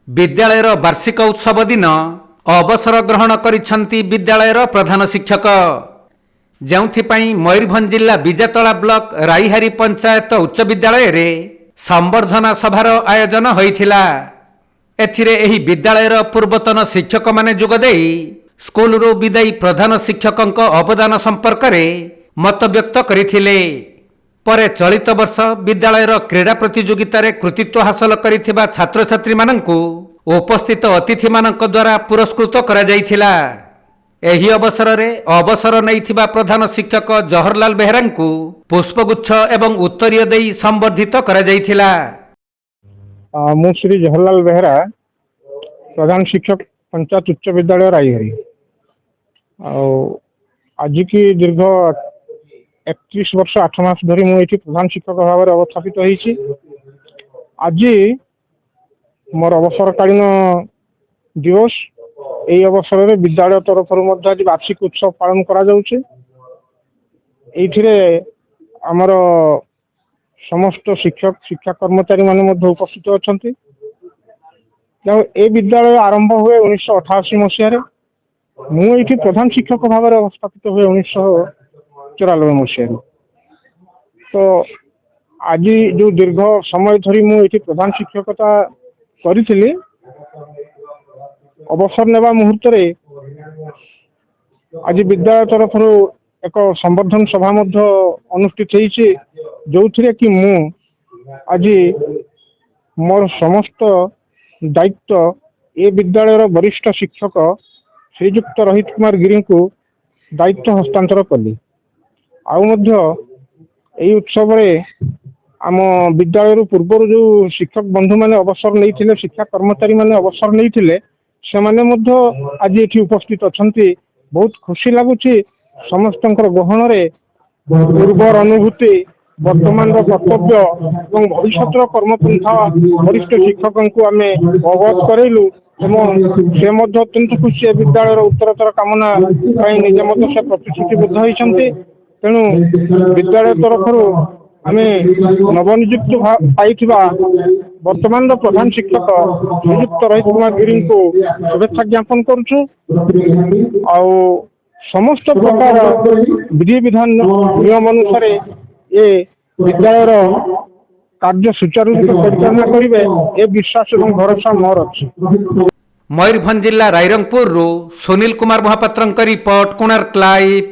विद्यालयर वार्षिक उत्सव दिन अवसर ग्रहण करिसेंती विद्यालयर प्रधान शिक्षक जोंथिपाई मयूरभंज जिला विजेतला ब्लॉक राईहारी पंचायत उच्च विद्यालय रे संबर्धना सभार आयोजन होइथिला। एथिरे एही विद्यालयर पूर्वतन शिक्षक माने जोगदेई स्कूल रो विदायी प्रधान शिक्षकक अवदान संपर्क रे मत व्यक्त करिथिले। परे चलित वर्ष विद्यालयर क्रीड़ा प्रतियोगिता रे कृतित्व हासिल करिथिबा छात्र छात्री माननकु उपस्थित अतिथि माननक द्वारा पुरस्कृत करा जायथिला। एही अवसर रे अवसर नैथिबा प्रधान शिक्षक जवाहरलाल बेहेरांकु पुष्पगुच्छ एवं उत्तरीय देई संबर्धित करा जायथिला। मु श्री जवाहरलाल बेहेरा प्रधान शिक्षक पंचायत उच्च विद्यालय राईहरी आज की दीर्घ 31 वर्ष 8 मास धरी मुझे प्रधान शिक्षक भाव में अवस्थापित होइछि। आज मोर अवसरकालीन दिवस এই অবসরে বিদ্যালয় তরফରୁ ମଧ୍ୟ ଆଜି ବାର୍ଷିକ ଉତ୍ସବ ପାଳନ କରାଯାଉଛି। ଏଇଥିରେ ଆମର ସମସ୍ତ ଶିକ୍ଷକ ଶିକ୍ଷା କର୍ମଚାରୀ ମାନେ ମଧ୍ୟ ଉପସ୍ଥିତ ଅଛନ୍ତି। ଏ ବିଦ୍ୟାଳୟ ଆରମ୍ଭ ହୁଏ 1988 ମସିହାରେ। ମୁଁ ଏଇଠି ପ୍ରଧାନ ଶିକ୍ଷକ ଭାବରେ ଅବସ୍ଥାପିତ ହୁଏ 1994 ମସିହାରେ। ତ ଆଜି ଯୋଉ ଦୀର୍ଘ ସମୟ ଧରି ମୁଁ ଏଇଠି ପ୍ରଧାନ ଶିକ୍ଷକତା କରିଥିଲି, अवसर नेबा मुहूर्त आज विद्यालय तरफ एक संबर्धन सभा अनुष्ठित होइछि, जो कि मु आज मोर समस्त दायित्व ए विद्यालय वरिष्ठ शिक्षक श्रीजुक्त रोहित कुमार गिरी को दायित्व हस्तांतर कली। आउ उत्सव आम विद्यालय पूर्व जो शिक्षक बंधु माने अवसर नहीं, शिक्षा कर्मचारी माने अवसर नहीं, सेमाने मध्य आज ये उपस्थित अछंती। बहुत खुशी लगुची समस्त गहन रे पूर्वर अनुभूति, वर्तमान कर्तव्य और भविष्य कर्मपंथा वरिष्ठ शिक्षकों को आम अवगत करैलु। से अत्यंत खुशी विद्यालय उत्तरतर कामना निज मत से प्रतिश्रुतिबद्ध होइछंती। तेणु विद्यालय तरफ आम नवनियुक्त पाइथिबा वर्तमान प्रधान शिक्षक श्रीजुक्त रोहित कुमार गिरी को शुभेच्छा ज्ञापन करुछु। आउ समस्त प्रकार विधि विधान नियम अनुसार ये विद्यालय कार्य सुचारू रूपे परिचालना करिवे ए विश्वास और भरोसा मोर अछि। मयूरभंज जिला रायरंगपुर रो सुनील कुमार महापात्रंक रिपोर्ट, कोणार्क लाइव।